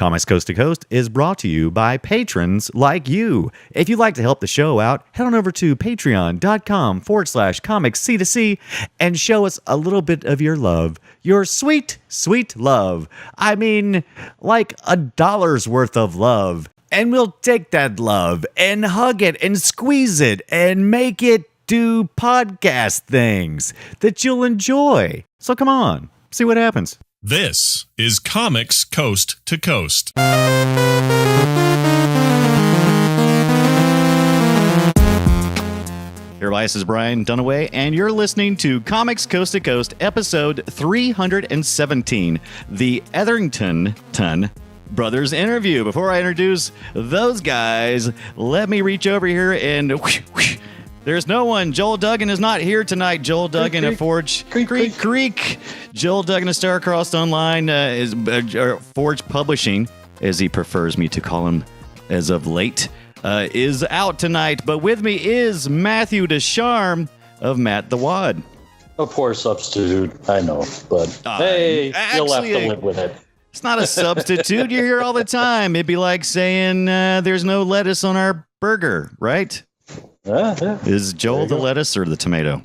Comics Coast to Coast is brought to you by patrons like you. If you'd like to help the show out, head on over to patreon.com/comicsc2c and show us a little bit of your love. Your sweet, sweet love. I mean, like $1 worth of love. And we'll take that love and hug it and squeeze it and make it do podcast things that you'll enjoy. So come on, see what happens. This is Comics Coast to Coast. Everybody, this is Brian Dunaway, and you're listening to Comics Coast to Coast, episode 317, the Etherington Brothers interview. Before I introduce those guys, let me reach over here and there's no one. Joel Duggan is not here tonight. Joel Duggan at Forge Creek. Joel Duggan of Starcrossed Online is Forge Publishing, as he prefers me to call him as of late, is out tonight. But with me is Matthew Descharme of Matt the Wad. A poor substitute, I know, but hey, you'll have to live with it. It's not a substitute. You're here all the time. It'd be like saying there's no lettuce on our burger, right? Yeah. Is Joel the lettuce or the tomato?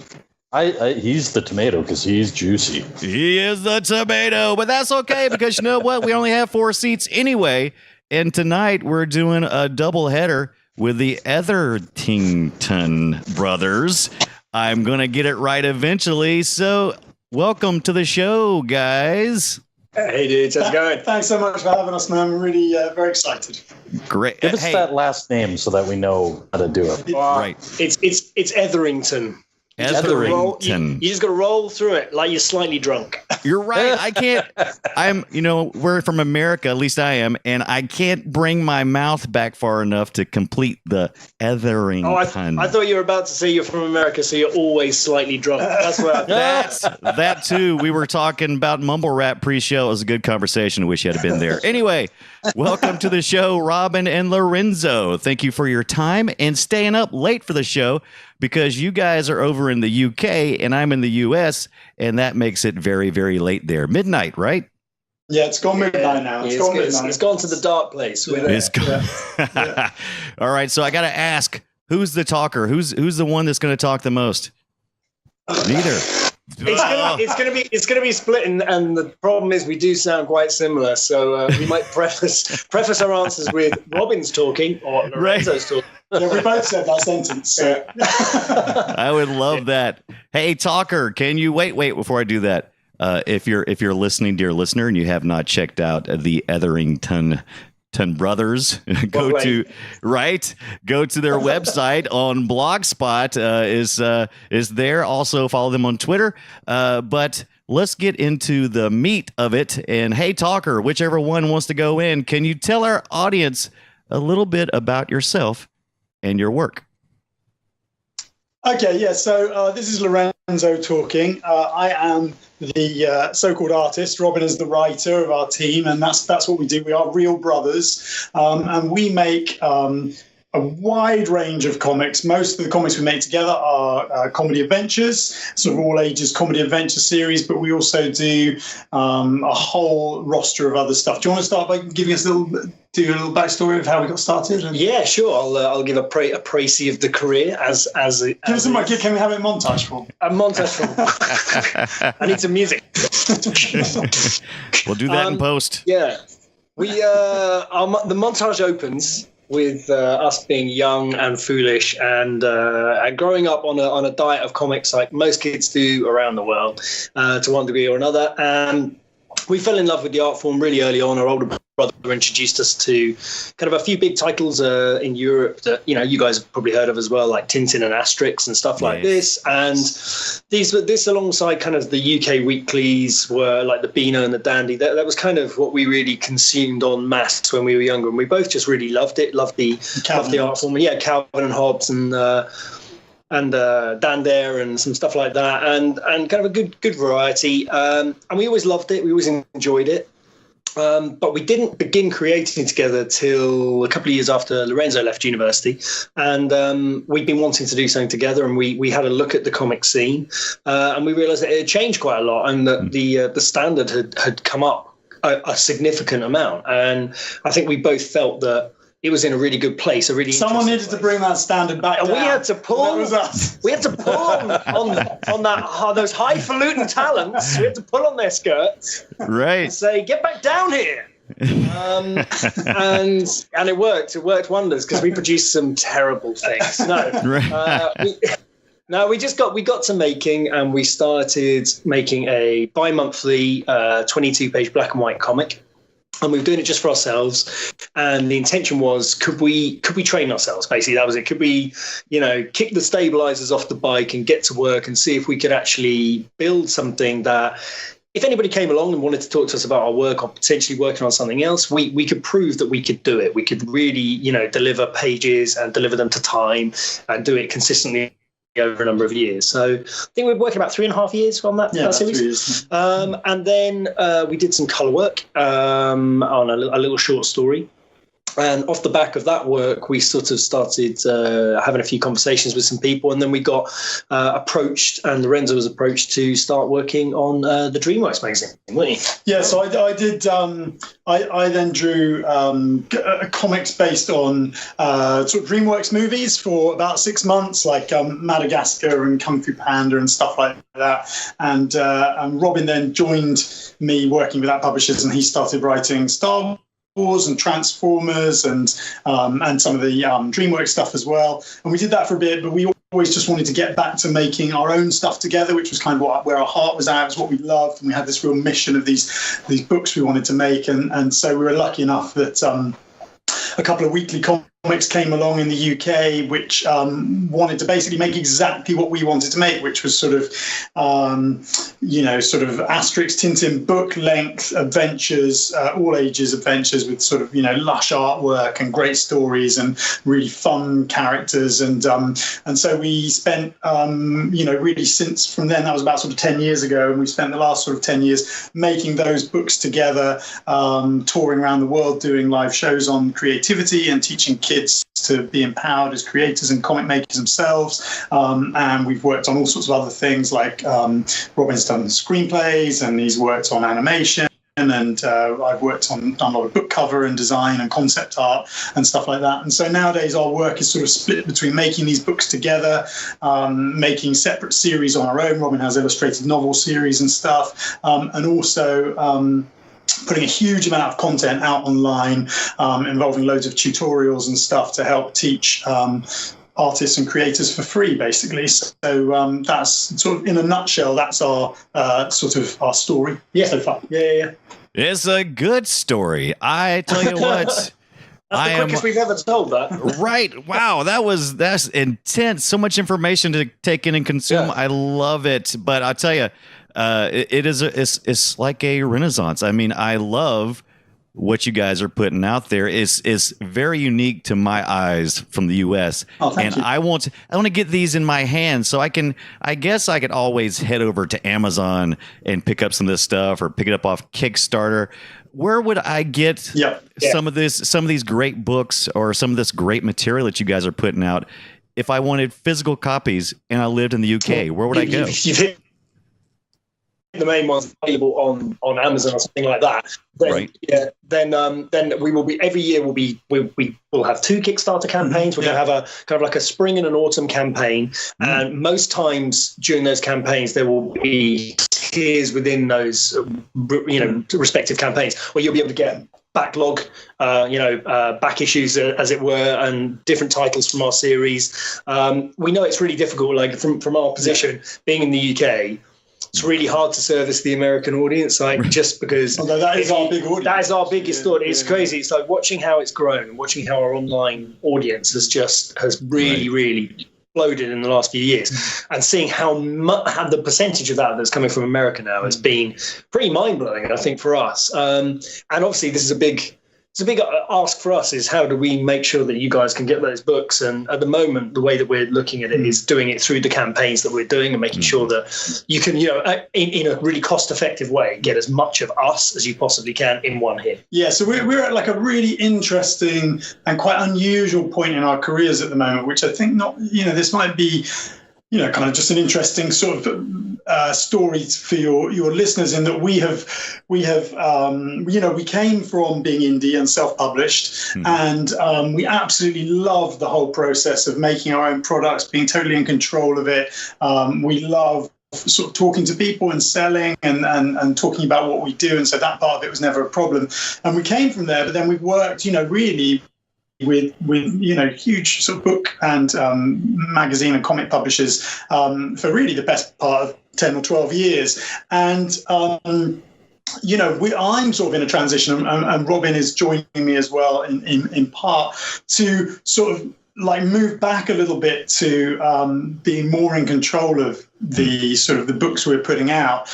He's the tomato because he's juicy. He is the tomato, but that's okay because you know what? We only have 4 seats anyway. And tonight we're doing a double header with the Etherington brothers. I'm going to get it right eventually. So welcome to the show, guys. Hey dudes, how's it going? Thanks so much for having us, man. I'm really very excited. Great. Give us that last name so that we know how to do it. Right. It's Etherington. Etherington. You just got to roll through it like you're slightly drunk. You're right. I can't. We're from America, at least I am, and I can't bring my mouth back far enough to complete the Etherington. Oh, I thought you were about to say you're from America, so you're always slightly drunk. That's what. That too. We were talking about mumble rap pre-show. It was a good conversation. I wish you had been there. Anyway, welcome to the show, Robin and Lorenzo. Thank you for your time and staying up late for the show, because you guys are over in the UK and I'm in the US, and that makes it very, very late there. Midnight, right? Yeah, it's gone midnight now. It's gone midnight. It's gone to the dark place. Yeah. All right, so I got to ask, who's the talker? Who's the one that's going to talk the most? Neither. It's gonna be split, and the problem is we do sound quite similar. So we might preface our answers with Robin's talking or Lorenzo's talking. Yeah, we both said that sentence. So. I would love that. Hey, talker, can you wait before I do that? If you're listening, dear listener, and you have not checked out the Etherington brothers, go to their website on Blogspot is there. Also follow them on Twitter. But let's get into the meat of it. And hey, talker, whichever one wants to go in, can you tell our audience a little bit about yourself and your work? Okay, yeah, so this is Lorenzo talking. I am the so-called artist. Robin is the writer of our team, and that's what we do. We are real brothers, and we make a wide range of comics. Most of the comics we make together are comedy adventures, sort of all ages comedy adventure series, but we also do a whole roster of other stuff. Do you want to start by giving us a little backstory of how we got started? Yeah, sure. I'll give a précis of the career as can we have it montage form? A montage form. I need some music. We'll do that in post. Yeah, the montage opens with us being young and foolish and growing up on a diet of comics like most kids do around the world to one degree or another. And we fell in love with the art form really early on. Our older brother introduced us to kind of a few big titles in Europe that you guys have probably heard of as well, like Tintin and Asterix and stuff like this. And this alongside kind of the UK weeklies were like the Beano and the Dandy. That was kind of what we really consumed en masse when we were younger, and we both just really loved it. Loved the art form. Yeah, Calvin and Hobbes and Dan Dare and some stuff like that, and kind of a good variety. And we always loved it. We always enjoyed it. But we didn't begin creating together till a couple of years after Lorenzo left university, and we'd been wanting to do something together. And we had a look at the comic scene, and we realised that it had changed quite a lot, and that the standard had come up a significant amount. And I think we both felt that it was in a really good place. Someone needed to bring that standard back down. We had to pull. That was us. We had to pull on those highfalutin talents. We had to pull on their skirts, right? And say, "Get back down here." And it worked. It worked wonders because we produced some terrible things. We got to making, and we started making a bi-monthly 22-page black and white comic. And we were doing it just for ourselves. And the intention was, could we train ourselves? Basically, that was it. Could we, kick the stabilizers off the bike and get to work and see if we could actually build something that, if anybody came along and wanted to talk to us about our work or potentially working on something else, we could prove that we could do it. We could really, deliver pages and deliver them to time and do it consistently over a number of years. So I think we were working about 3.5 years on that series. 3 years. And then we did some colour work on a little short story. And off the back of that work, we sort of started having a few conversations with some people, and then we got approached, and Lorenzo was approached to start working on the DreamWorks magazine, weren't you? Yeah, so I did. I then drew comics based on sort of DreamWorks movies for about 6 months, like Madagascar and Kung Fu Panda and stuff like that. And Robin then joined me working with that publishers, and he started writing Star Wars and Transformers and some of the DreamWorks stuff as well. And we did that for a bit, but we always just wanted to get back to making our own stuff together, which was kind of where our heart was at. It was what we loved, and we had this real mission of these books we wanted to make. And so we were lucky enough that a couple of weekly comics came along in the UK, which wanted to basically make exactly what we wanted to make, which was sort of Asterix, Tintin book length adventures, all ages adventures with sort of, lush artwork and great stories and really fun characters. And so we spent, really since from then, that was about sort of 10 years ago. And we spent the last sort of 10 years making those books together, touring around the world, doing live shows on creativity and teaching kids to be empowered as creators and comic makers themselves. And we've worked on all sorts of other things, like Robin's done screenplays and he's worked on animation. And I've done a lot of book cover and design and concept art and stuff like that. And so nowadays our work is sort of split between making these books together, making separate series on our own. Robin has illustrated novel series and stuff, and also putting a huge amount of content out online, involving loads of tutorials and stuff to help teach artists and creators for free, basically. So that's sort of, in a nutshell, that's our sort of our story so far. Yeah. It's a good story. I tell you what. That's the quickest we've ever told that. Right. Wow. That's intense. So much information to take in and consume. Yeah. I love it. But I'll tell you, it's like a renaissance. I mean, I love what you guys are putting out there. Is very unique to my eyes from the U.S. Oh, thank you. I want to get these in my hands, so I guess I could always head over to Amazon and pick up some of this stuff, or pick it up off Kickstarter. Where would I get some of these great books or some of this great material that you guys are putting out? If I wanted physical copies and I lived in the UK, where would I go? You've hit the main ones available on Amazon or something like that. Then, right. Yeah. Then we will be, every year we'll have 2 Kickstarter campaigns. We're going to have a kind of like a spring and an autumn campaign. And most times during those campaigns, there will be tiers within those, respective campaigns where you'll be able to get backlog, back issues, as it were, and different titles from our series. We know it's really difficult, like from our position, being in the UK, it's really hard to service the American audience, just because that is our big audience. That is our biggest audience. It's crazy. It's like watching how it's grown, watching how our online audience has really exploded in the last few years, and seeing how the percentage of that's coming from America now has been pretty mind-blowing, I think, for us. And obviously this is a big ask for us, is how do we make sure that you guys can get those books? And at the moment, the way that we're looking at it is doing it through the campaigns that we're doing, and making sure that you can, in a really cost-effective way, get as much of us as you possibly can in one hit. Yeah, so we're at like a really interesting and quite unusual point in our careers at the moment, which I think this might be kind of just an interesting sort of story for your listeners, in that we came from being indie and self-published, and we absolutely love the whole process of making our own products, being totally in control of it. We love sort of talking to people and selling and talking about what we do, and so that part of it was never a problem. And we came from there, but then we've worked, really with huge sort of book and magazine and comic publishers for really the best part of 10 or 12 years. And I'm sort of in a transition, and Robin is joining me as well in part to sort of like move back a little bit to being more in control of the sort of the books we're putting out,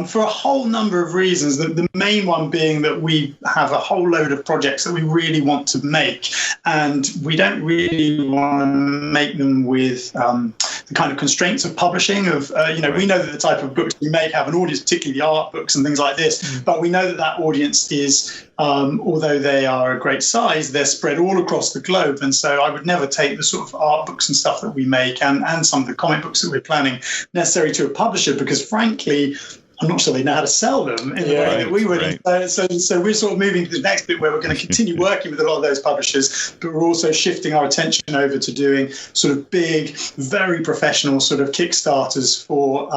for a whole number of reasons. The main one being that we have a whole load of projects that we really want to make, and we don't really want to make them with the kind of constraints of publishing. We know that the type of books we make have an audience, particularly the art books and things like this, but we know that audience is, although they are a great size, they're spread all across the globe. And so I would never take the sort of art books and stuff that we make and some of the comic books that we're planning necessary to a publisher, because frankly, I'm not sure they know how to sell them in the way that we would. Right. So we're sort of moving to the next bit where we're going to continue working with a lot of those publishers, but we're also shifting our attention over to doing sort of big, very professional sort of Kickstarters for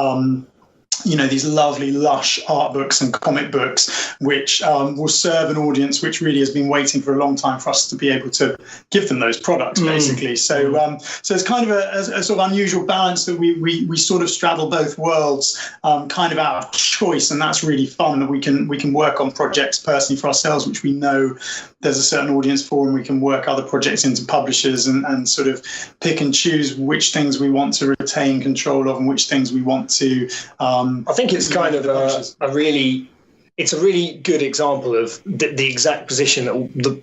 these lovely, lush art books and comic books, which will serve an audience which really has been waiting for a long time for us to be able to give them those products, basically. So it's kind of a sort of unusual balance that we sort of straddle both worlds, kind of out of choice, and that's really fun, that we can work on projects personally for ourselves, which we know there's a certain audience for, and we can work other projects into publishers and sort of pick and choose which things we want to retain control of and which things we want to I think it's kind of a really good example of the exact position that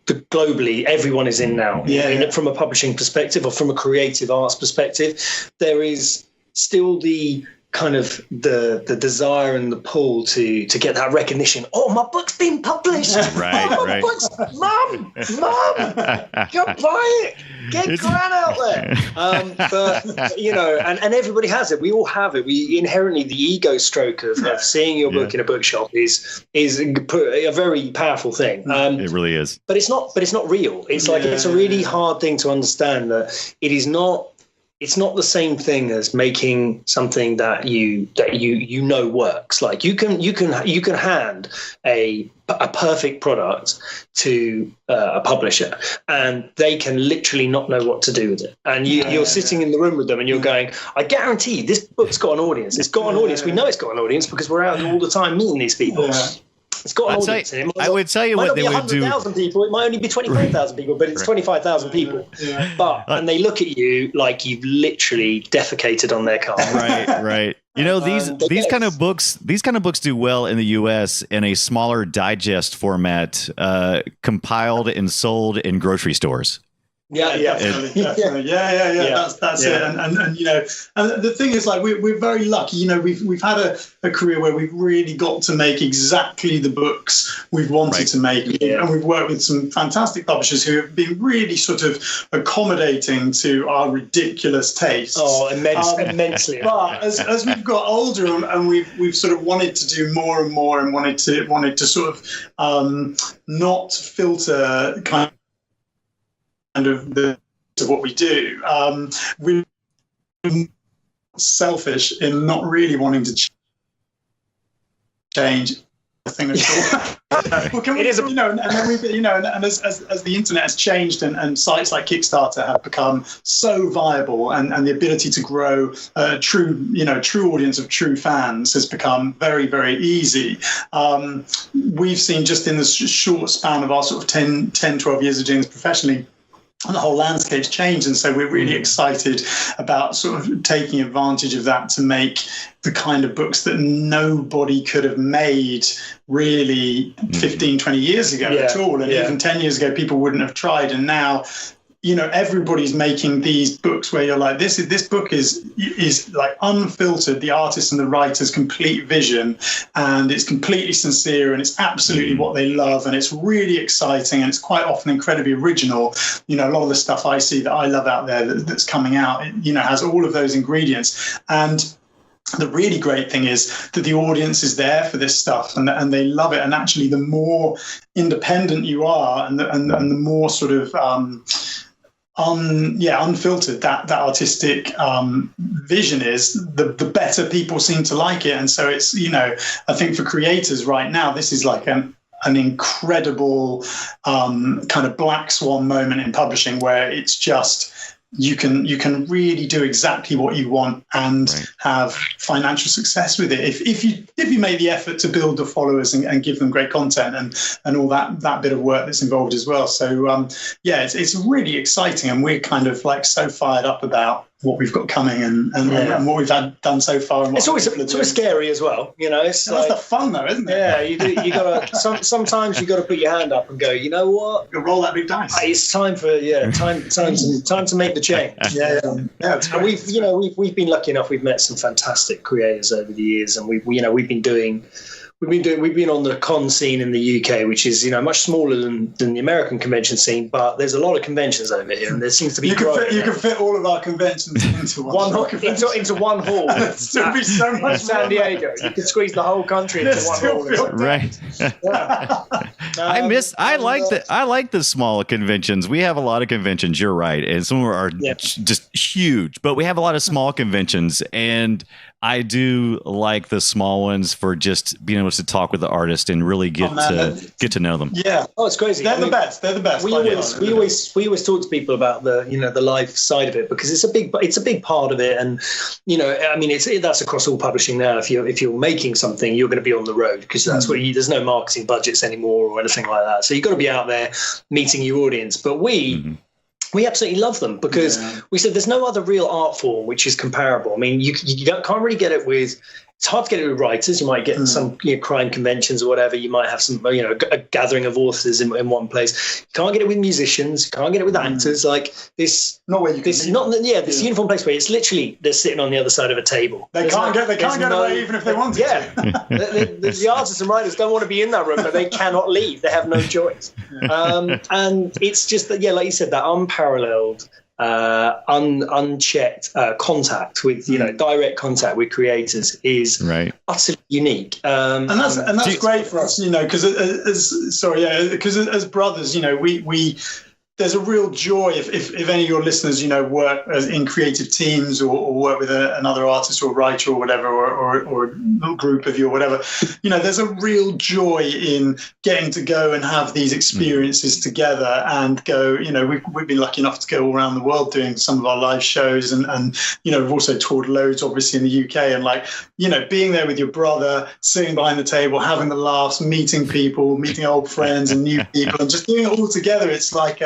the globally everyone is in now. From a publishing perspective or from a creative arts perspective, there is still the kind of the desire and the pull to get that recognition. Oh, my book's been published. Right. Books. Mum, go buy it. Get Gran out there. But and everybody has it. We all have it. We inherently, the ego stroke of seeing your book in a bookshop is a very powerful thing. It really is. But it's not real. It's it's a really hard thing to understand that it is not. It's not the same thing as making something that you works. Like you can hand a perfect product to a publisher, and they can literally not know what to do with it. And you're sitting in the room with them, and you're going, "I guarantee this book's got an audience. It's got an audience. We know it's got an audience because we're out all the time meeting these people." Yeah. It's got an audience in it. I would tell you what they would do. 100,000 people. It might only be 25,000 people, but it's 25,000 people. Yeah. And they look at you like you've literally defecated on their car. Right. These kind of books do well in the U.S. in a smaller digest format, compiled and sold in grocery stores. Definitely. That's it. And the thing is, like, we're very lucky. We've had a career where we've really got to make exactly the books we've wanted to make, and we've worked with some fantastic publishers who have been really sort of accommodating to our ridiculous tastes. Oh, immensely. But as we've got older and we've sort of wanted to do more and more, and wanted to sort of not filter kind of what we do. We're selfish in not really wanting to change the thing at all. It is, and then we've, and as the internet has changed and sites like Kickstarter have become so viable, and the ability to grow a true audience of true fans has become very, very easy. We've seen just in the short span of our sort of 10, 12 years of doing this professionally, and the whole landscape's changed, and so we're really excited about sort of taking advantage of that to make the kind of books that nobody could have made really 15, 20 years ago at all. And even 10 years ago, people wouldn't have tried. And now everybody's making these books where you're like, this book is like unfiltered, the artist and the writer's complete vision, and it's completely sincere, and it's absolutely what they love, and it's really exciting, and it's quite often incredibly original. A lot of the stuff I see that I love out there that's coming out, has all of those ingredients. And the really great thing is that the audience is there for this stuff, and they love it. And actually, the more independent you are, and the more sort of unfiltered that artistic vision is, the better people seem to like it. And so it's, I think for creators right now, this is like an incredible kind of black swan moment in publishing, where it's just you can really do exactly what you want and have financial success with it if you make the effort to build the followers and give them great content and all that bit of work that's involved as well. So it's really exciting, and we're kind of like so fired up about what we've got coming and what we've done so far. And it's always scary as well, It's that's the fun, though, isn't it? Yeah, you gotta. Sometimes you gotta put your hand up and go, you know what? You roll that big dice. It's time for time to make the change. And we've been lucky enough. We've met some fantastic creators over the years, and we've been on the con scene in the UK, which is much smaller than the American convention scene, but there's a lot of conventions over here, and there seems to be you can fit all of our conventions into one into one hall. There'd still be so much San Diego. You could squeeze the whole country into one hall. Right. I like the small conventions. We have a lot of conventions. You're right, and some are just huge, but we have a lot of small conventions, and I do like the small ones for just being able to talk with the artist and really get to know them. Yeah. Oh, it's crazy. They're the best. We always talk to people about the live side of it, because it's a big part of it. And that's across all publishing now. If you're making something, you're going to be on the road, because that's what there's no marketing budgets anymore or anything like that. So you've got to be out there meeting your audience. But we absolutely love them, because we said there's no other real art form which is comparable. I mean, you can't really get it with. It's hard to get it with writers. You might get some crime conventions or whatever. You might have some a gathering of authors in one place. You can't get it with musicians. You can't get it with actors. Like this. Not where you. This this uniform place where it's literally they're sitting on the other side of a table. They can't get away even if they wanted to. The artists and writers don't want to be in that room, but they cannot leave. They have no choice. And it's just that like you said, that unparalleled. Unchecked contact with direct contact with creators is utterly unique, and that's great for us, because as brothers, we there's a real joy if any of your listeners, work in creative teams or work with another artist or writer or whatever, or a group of you or whatever. There's a real joy in getting to go and have these experiences together and go. We've been lucky enough to go all around the world doing some of our live shows, and we've also toured loads, obviously, in the UK, and being there with your brother, sitting behind the table, having the laughs, meeting people, meeting old friends and new people, and just doing it all together. It's like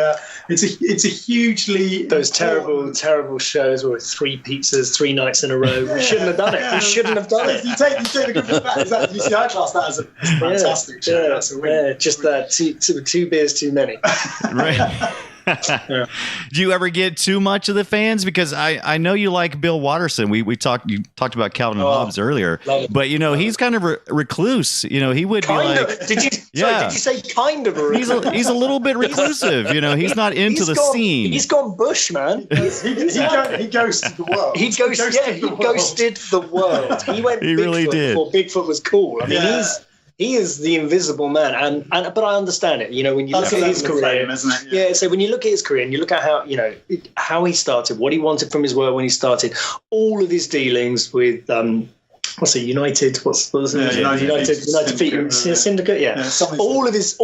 it's a hugely those terrible shows with 3 pizzas 3 nights in a row. We shouldn't have done it. We shouldn't have done it. You take the good for that. You see, I class that as a fantastic show. That's a win. Yeah, just that 2 beers too many. Right. Do you ever get too much of the fans? Because I know you like Bill Watterson. You talked about Calvin and Hobbes earlier, but he's kind of recluse. He would kind be like, of. Did you say kind of? He's a little bit reclusive. He's not into the scene. He's gone bush, man. He ghosted the world. He ghosted the world. He went. He really did. Before Bigfoot was cool. I mean, he is the invisible man, but I understand it. When you look at his career, isn't it? So when you look at his career and you look at how he started, what he wanted from his work when he started, all of his dealings with United? What's United Feet Syndicate? Yeah. All of his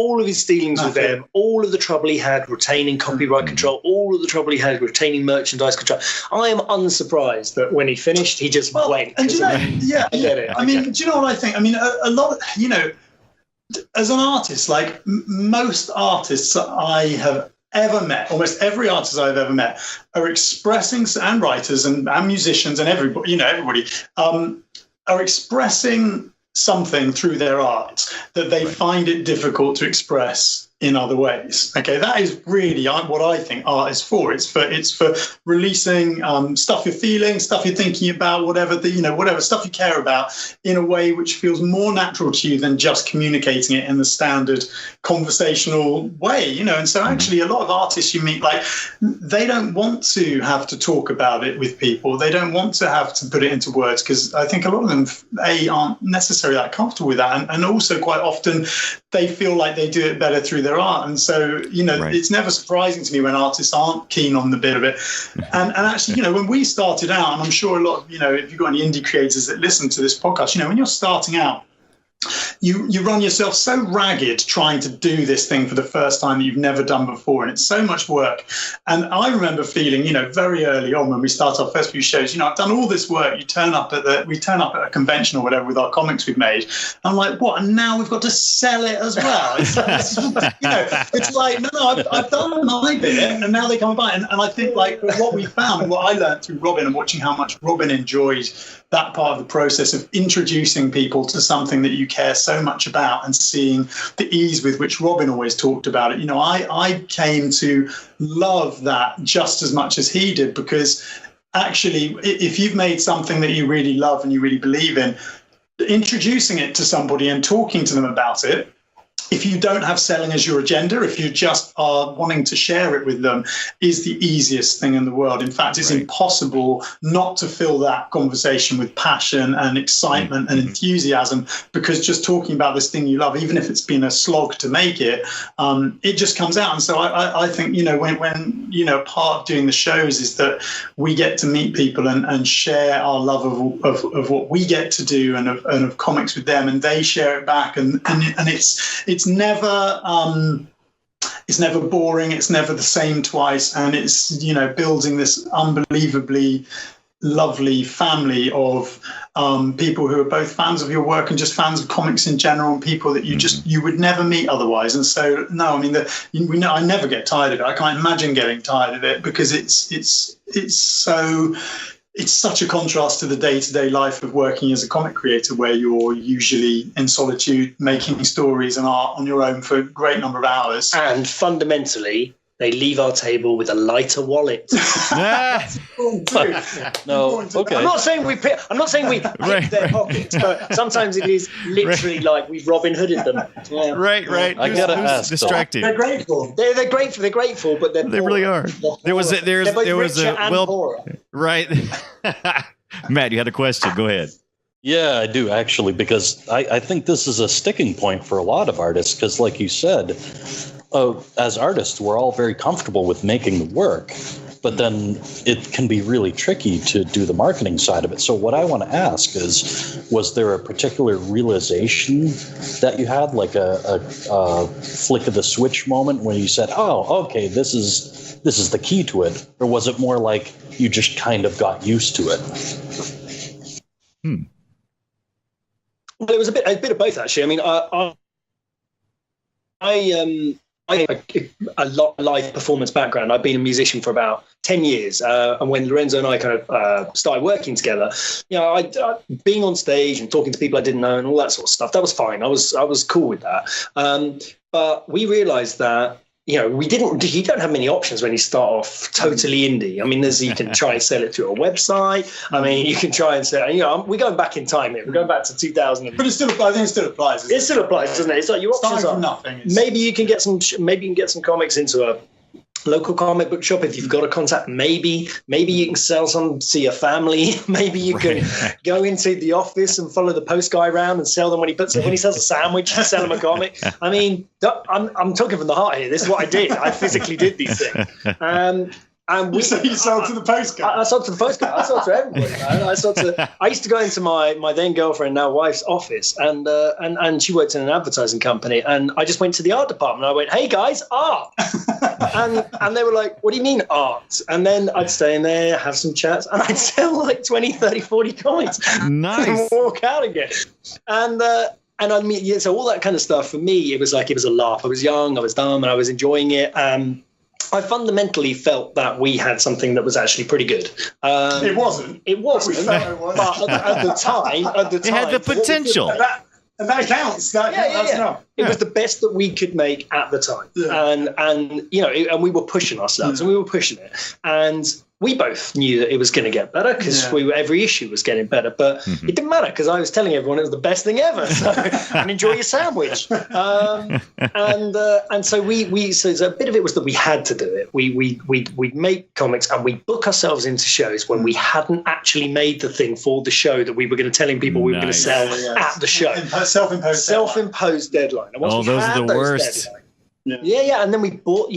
dealings with them, all of the trouble he had retaining copyright control, all of the trouble he had retaining merchandise control. I am unsurprised that when he finished, he just went. And I get it. I mean, do you know what I think? I mean, a lot. As an artist, like most artists I have ever met, almost every artist I've ever met, are expressing, and writers and musicians and everybody, are expressing something through their art that they find it difficult to express in other ways. Okay, that is really what I think art is for. It's for releasing stuff you're feeling, stuff you're thinking about, whatever stuff you care about, in a way which feels more natural to you than just communicating it in the standard conversational way. And so actually a lot of artists you meet, like, they don't want to have to talk about it with people. They don't want to have to put it into words, because I think a lot of them aren't necessarily that comfortable with that, and also quite often they feel like they do it better through their art. And so, right. It's never surprising to me when artists aren't keen on the bit of it. And actually, when we started out, and I'm sure a lot of, if you've got any indie creators that listen to this podcast, when you're starting out, you run yourself so ragged trying to do this thing for the first time that you've never done before, and it's so much work. And I remember feeling, very early on when we started our first few shows, I've done all this work. We turn up at a convention or whatever with our comics we've made. I'm like, what? And now we've got to sell it as well. It's like, no, I've done my bit, and now they come and buy it. And I think, like, what we found and what I learned through Robin and watching how much Robin enjoyed that part of the process of introducing people to something that you care so much about, and seeing the ease with which Robin always talked about it. I came to love that just as much as he did, because actually, if you've made something that you really love and you really believe in, introducing it to somebody and talking to them about it, if you don't have selling as your agenda, if you just are wanting to share it with them, is the easiest thing in the world. In fact, it's impossible not to fill that conversation with passion and excitement and enthusiasm, because just talking about this thing you love, even if it's been a slog to make it, it just comes out. And so I think, when part of doing the shows is that we get to meet people and share our love of what we get to do and of comics with them, and they share it back, and it's never boring. It's never the same twice, and it's building this unbelievably lovely family of people who are both fans of your work and just fans of comics in general, and people that you would never meet otherwise. And so, no, I mean, I never get tired of it. I can't imagine getting tired of it, because it's such a contrast to the day-to-day life of working as a comic creator, where you're usually in solitude making stories and art on your own for a great number of hours. And fundamentally, they leave our table with a lighter wallet. No, okay. I'm not saying we pick their pockets, but sometimes it is literally like we've Robin Hooded them. Yeah. Right. I gotta ask. Distracting. They're grateful. They're grateful, but they really are. There was a poorer. Right. Matt, you had a question. Go ahead. Yeah, I do, actually, because I think this is a sticking point for a lot of artists, because like you said, as artists, we're all very comfortable with making the work, but then it can be really tricky to do the marketing side of it. So what I want to ask is, was there a particular realization that you had, like a flick of the switch moment where you said, oh, okay, this is the key to it? Or was it more like you just kind of got used to it? Well, it was a bit of both, actually. I mean, I have a lot of live performance background. I've been a musician for about 10 years. And when Lorenzo and I kind of started working together, being on stage and talking to people I didn't know and all that sort of stuff, that was fine. I was cool with that. But we realized that, you don't have many options when you start off totally indie. I mean, you can try and sell it through a website. I mean, you can try and sell, we're going back in time here. We're going back to 2000. But I think it still applies. It still applies, doesn't it? It's like your options are nothing. Maybe you can get some comics into a local comic book shop if you've got a contact. Maybe you can sell some to your family. Maybe you can go into the office and follow the post guy around and sell them when he sells a sandwich, sell him a comic. I mean, I'm talking from the heart here. This is what I did. I physically did these things. And you sold to the post guy? I sold to the post guy. I sold to everybody. I used to go into my then girlfriend, now wife's office, and she worked in an advertising company, and I just went to the art department. I went, "Hey guys, art," and they were like, "What do you mean art?" And then I'd stay in there, have some chats, and I'd sell like 20, 30, 40 comics. Nice. And walk out again. And I mean, so all that kind of stuff for me, it was a laugh. I was young, I was dumb, and I was enjoying it. I fundamentally felt that we had something that was actually pretty good. It wasn't. But at the time, it had the potential. And that counts. That's enough. It was the best that we could make at the time. Yeah. And you know, and we were pushing ourselves and we were pushing it. And we both knew that it was going to get better because every issue was getting better, but it didn't matter because I was telling everyone it was the best thing ever. So, and enjoy your sandwich. And so so a bit of it was that we had to do it. We'd make comics and we'd book ourselves into shows when we hadn't actually made the thing for the show that we were going to telling people we were going to sell at the show. Self-imposed deadline. And once those are the worst. Yeah. And then we bought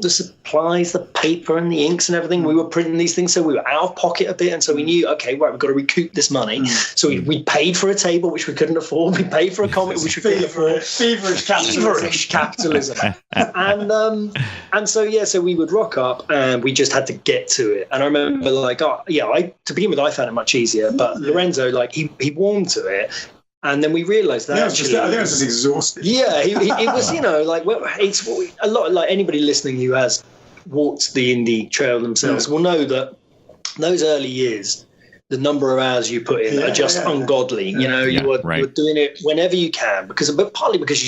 the supplies, the paper and the inks and everything. We were printing these things, so we were out of pocket a bit. And so we knew, okay, right, we've got to recoup this money. So we paid for a table, which we couldn't afford. We paid for a comic, which we couldn't afford. Feverish capitalism. And so we would rock up and we just had to get to it. And I remember to begin with, I found it much easier. But Lorenzo, he warmed to it. And then we realised that I think it was just exhausted. Yeah, it was, it's a lot like anybody listening who has walked the indie trail themselves will know that those early years, the number of hours you put in are just ungodly. You're doing it whenever you can but partly because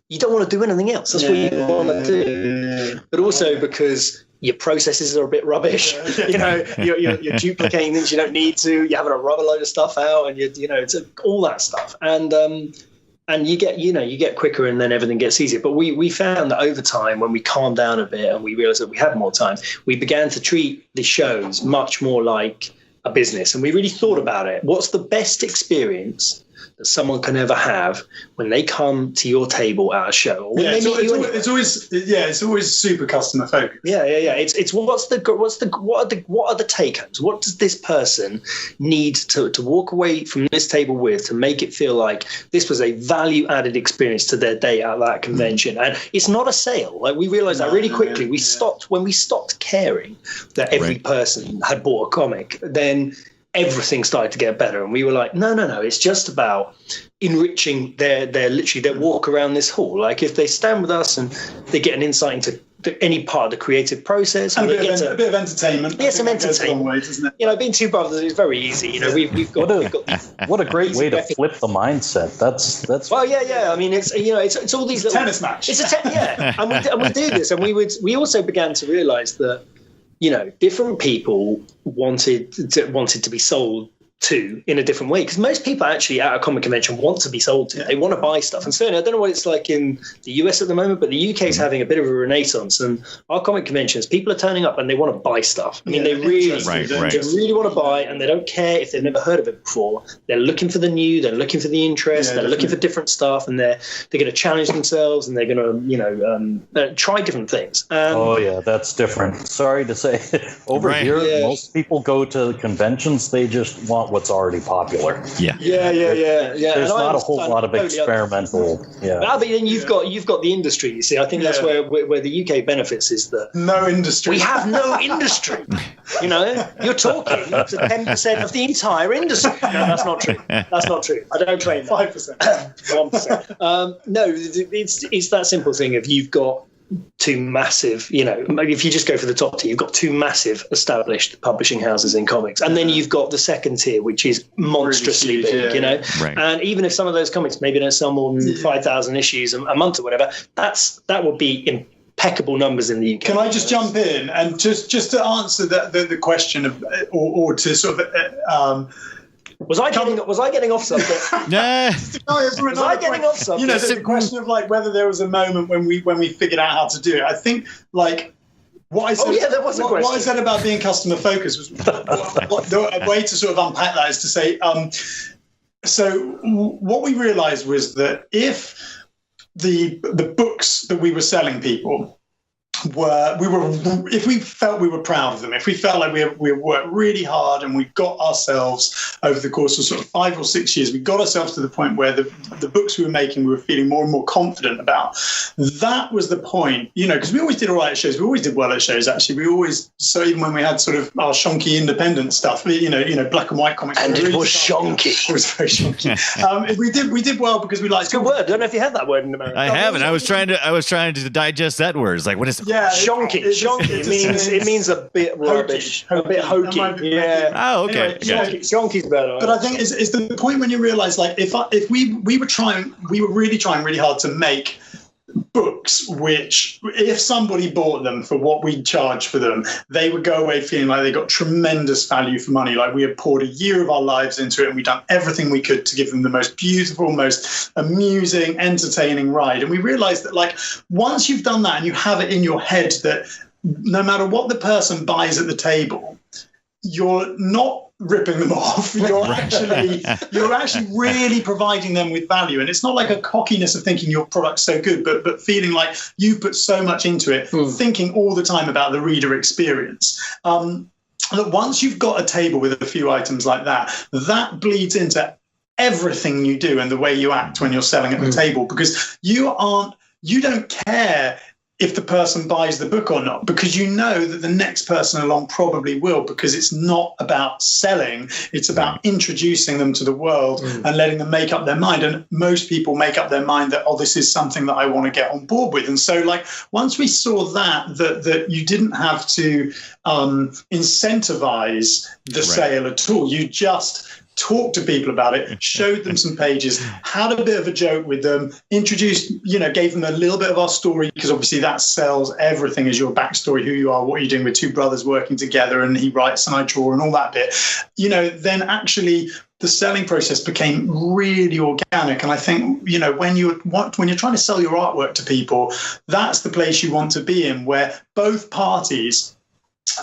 you don't want to do anything else. That's what you want to do. But also because your processes are a bit rubbish. You're duplicating things you don't need to. You're having to rub a load of stuff out, and it's all that stuff. And you get quicker, and then everything gets easier. But we found that over time, when we calmed down a bit and we realized that we had more time, we began to treat the shows much more like a business, and we really thought about it. What's the best experience that someone can ever have when they come to your table at a show? Or when they meet you it's always super customer focused. Yeah. It's what are the take homes? What does this person need to walk away from this table with to make it feel like this was a value added experience to their day at that convention? And it's not a sale. Like we realized that really quickly. When we stopped caring that every person had bought a comic, then everything started to get better, and we were like, no, it's just about enriching their walk around this hall. Like if they stand with us and they get an insight into any part of the creative process, and a bit of entertainment. Yeah, some entertainment. Way, doesn't it? Being two brothers is very easy. We've got what a great way to flip the mindset. That's well, yeah. I mean, it's all these little tennis match. And we do this, and we also began to realize that different people wanted to be sold to in a different way, because most people actually at a comic convention want to be sold to. They want to buy stuff, and certainly I don't know what it's like in the US at the moment, but the UK is having a bit of a renaissance, and our comic conventions, people are turning up and they want to buy stuff. I mean, they really want to buy, and they don't care if they've never heard of it before. They're looking for the new, they're looking for the interest, they're looking for different stuff, and they're going to challenge themselves, and they're going to try different things. That's different. Sorry to say, over here, most people go to conventions, they just want what's already popular. Yeah. There's not a whole lot of experimental. But then you've got the industry. You see, I think that's where the UK benefits is that no industry. We have no industry. You're talking to 10% of the entire industry. No, that's not true. I don't claim that. 5%, 1%. No, it's that simple thing. If you've got two massive, maybe if you just go for the top tier, you've got two massive established publishing houses in comics, and then you've got the second tier, which is monstrously big, Right. And even if some of those comics maybe don't sell more than 5,000 issues a month or whatever, that would be impeccable numbers in the UK. Can I just jump in and just to answer the question of or to sort of Was I getting off something? Nah. Was I getting off something? The question of whether there was a moment when we figured out how to do it. I think what I said. There was a question. What I said about being customer focused was a way to sort of unpack that is to say. So what we realised was that if the books that we were selling people if we felt we were proud of them, if we felt like we worked really hard and we got ourselves over the course of sort of 5 or 6 years, we got ourselves to the point where the books we were making, we were feeling more and more confident about. That was the point, because we always did all right at shows. We always did well at shows, actually. So even when we had sort of our shonky independent stuff, black and white comics. And it was shonky. It was very shonky. We did well because we liked. It's a good word. I don't know if you had that word in America. I haven't. I was trying to digest that word. It's like, what is Shonky. It means a bit rubbish, a bit hokey. Yeah. Oh, okay. Anyway, shonky's better. But I think it's the point when you realise, like, if we were really trying really hard to make books which, if somebody bought them for what we charge for them, they would go away feeling like they got tremendous value for money. Like we had poured a year of our lives into it, and we'd done everything we could to give them the most beautiful, most amusing, entertaining ride. And we realized that, like, once you've done that and you have it in your head that no matter what the person buys at the table, you're not ripping them off. You're actually really providing them with value. And it's not like a cockiness of thinking your product's so good, but feeling like you've put so much into it, thinking all the time about the reader experience. That once you've got a table with a few items like that, that bleeds into everything you do and the way you act when you're selling at the table, because you don't care if the person buys the book or not, because you know that the next person along probably will, because it's not about selling, it's about introducing them to the world and letting them make up their mind. And most people make up their mind that, oh, this is something that I want to get on board with. And so, like, once we saw that you didn't have to incentivize the sale at all, you just talked to people about it, showed them some pages, had a bit of a joke with them, introduced, gave them a little bit of our story, because obviously that sells everything as your backstory, who you are, what you're doing with two brothers working together, and he writes and I draw and all that bit. Then actually the selling process became really organic. And I think, when you're trying to sell your artwork to people, that's the place you want to be in, where both parties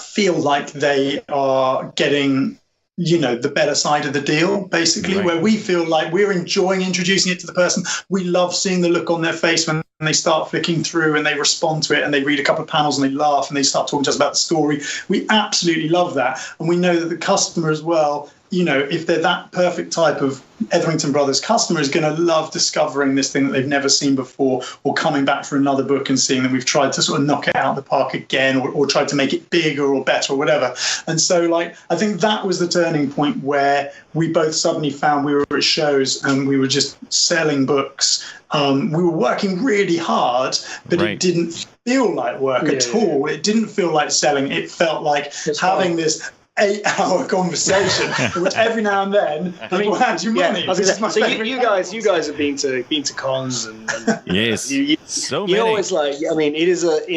feel like they are getting the better side of the deal, basically, where we feel like we're enjoying introducing it to the person. We love seeing the look on their face when they start flicking through and they respond to it and they read a couple of panels and they laugh and they start talking to us about the story. We absolutely love that. And we know that the customer as well, if they're that perfect type of Etherington Brothers customer, is going to love discovering this thing that they've never seen before, or coming back for another book and seeing that we've tried to sort of knock it out of the park again, or tried to make it bigger or better or whatever. And so, like, I think that was the turning point where we both suddenly found we were at shows and we were just selling books. We were working really hard, but it didn't feel like work at all. It didn't feel like selling. It felt like having this 8-hour conversation, which every now and then people hand you money. So you guys have been to cons and yes, so many. You're always like, it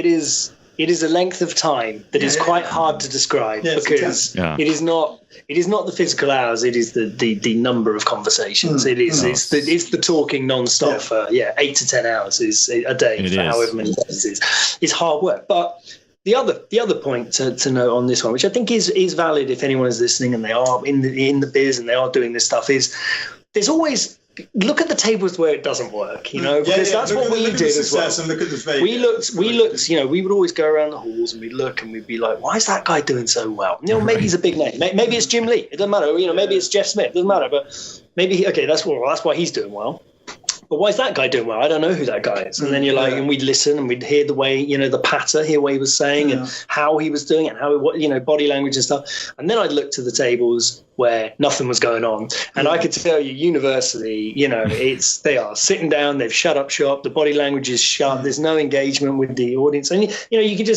is a length of time that is quite hard to describe, because it is not the physical hours, it is the number of conversations. It's the talking non-stop for 8 to 10 hours is a day for however many days is hard work. But the other point to note on this one, which I think is valid if anyone is listening and they are in the biz and they are doing this stuff, is there's always look at the tables where it doesn't work, because that's what we did as well. And look at the failure. We looked, we would always go around the halls and we'd look and we'd be like, why is that guy doing so well? Maybe he's a big name. Maybe it's Jim Lee. It doesn't matter. Maybe it's Jeff Smith. It doesn't matter. But maybe, that's why he's doing well. But why is that guy doing well? I don't know who that guy is. And then you're like, and we'd listen and we'd hear the way, the patter, hear what he was saying and how he was doing it, and how, body language and stuff. And then I'd look to the tables where nothing was going on. And I could tell you universally, they are sitting down, they've shut up shop, the body language is shut, there's no engagement with the audience. And, you could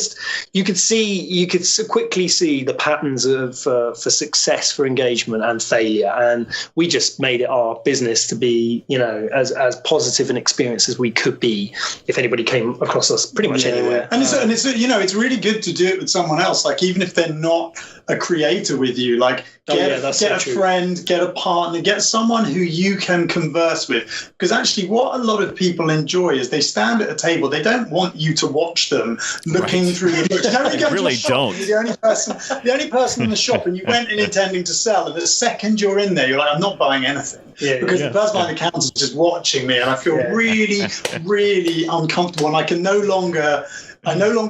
quickly see the patterns of for success, for engagement and failure. And we just made it our business to be, as positive an experience as we could be if anybody came across us pretty much anywhere. And it's really good to do it with someone else, like even if they're not a creator with you, like get a friend, get a partner, get someone who you can converse with. Because actually what a lot of people enjoy is they stand at a table, they don't want you to watch them looking through the books. They really don't. You're the only person in the shop, and you went in intending to sell, and the second you're in there, you're like, I'm not buying anything. Because the person behind the counter is just watching me, and I feel really, really uncomfortable, and I no longer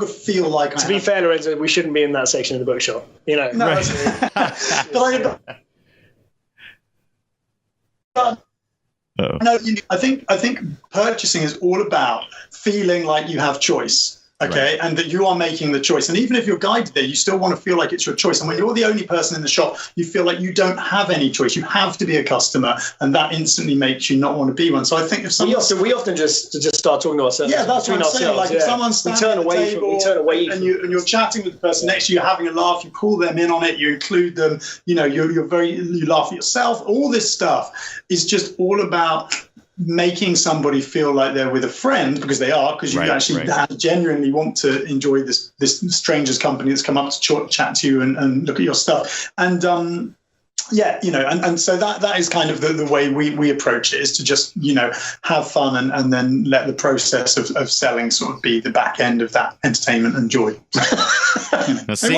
feel like. To be fair, Lorenzo, we shouldn't be in that section of the bookshop. No, I think purchasing is all about feeling like you have choice. Okay, and that you are making the choice. And even if you're guided there, you still want to feel like it's your choice. And when you're the only person in the shop, you feel like you don't have any choice. You have to be a customer, and that instantly makes you not want to be one. So I think if someone... We often just start talking to ourselves. Yeah, that's what I'm saying. Like if someone's standing at the table and you're chatting with the person next to you, having a laugh, you pull them in on it, you include them, you laugh at yourself. All this stuff is just all about making somebody feel like they're with a friend, because they are, because you actually genuinely want to enjoy this stranger's company that's come up to chat to you and look at your stuff. And and so that is kind of the way we approach it, is to just have fun and then let the process of selling sort of be the back end of that entertainment and joy. Now, see,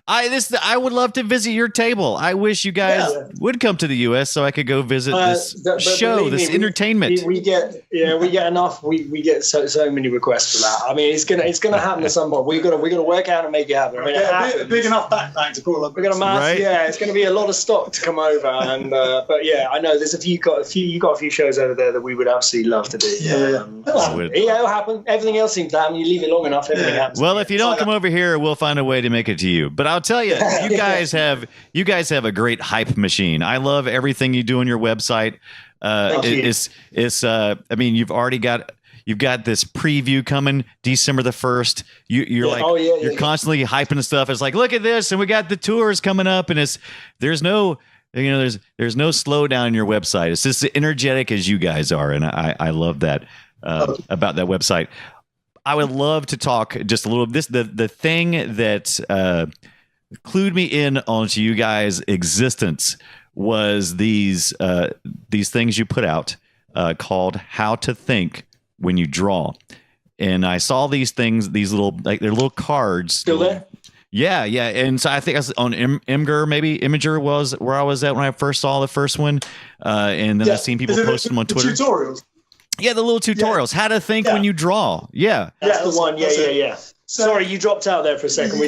I would love to visit your table. I wish you guys would come to the U.S. so I could go visit this show, this entertainment. We get enough. We get so many requests for that. I mean, it's gonna happen at some point. We got to work out and make it happen. I mean, a big enough backpack to pull up. We're gonna mass. Yeah, it's gonna be a lot of stock to come over. And but yeah, I know there's you got a few shows over there that we would absolutely love to do. It'll happen. Everything else seems to happen. You leave it long enough, everything happens. Well, if you don't come over here, we'll find a way to make it to you. But I'll tell you, you guys have a great hype machine. I love everything you do on your website. I mean, you've got this preview coming December the 1st. You're constantly hyping stuff. It's like, look at this, and we got the tours coming up, and there's no slowdown in your website. It's just as energetic as you guys are, and I love that about that website. I would love to talk just a little. The thing that clued me in onto you guys' existence was these things you put out called "How to Think When You Draw," and I saw these things, they're little cards. Still there? Yeah, and so I think I was on Imager was where I was at when I first saw the first one, and then I've seen people post them on Twitter. Tutorials. Yeah, the little tutorials. How to think when you draw. Yeah. That's the one. Yeah. Sorry, you dropped out there for a second.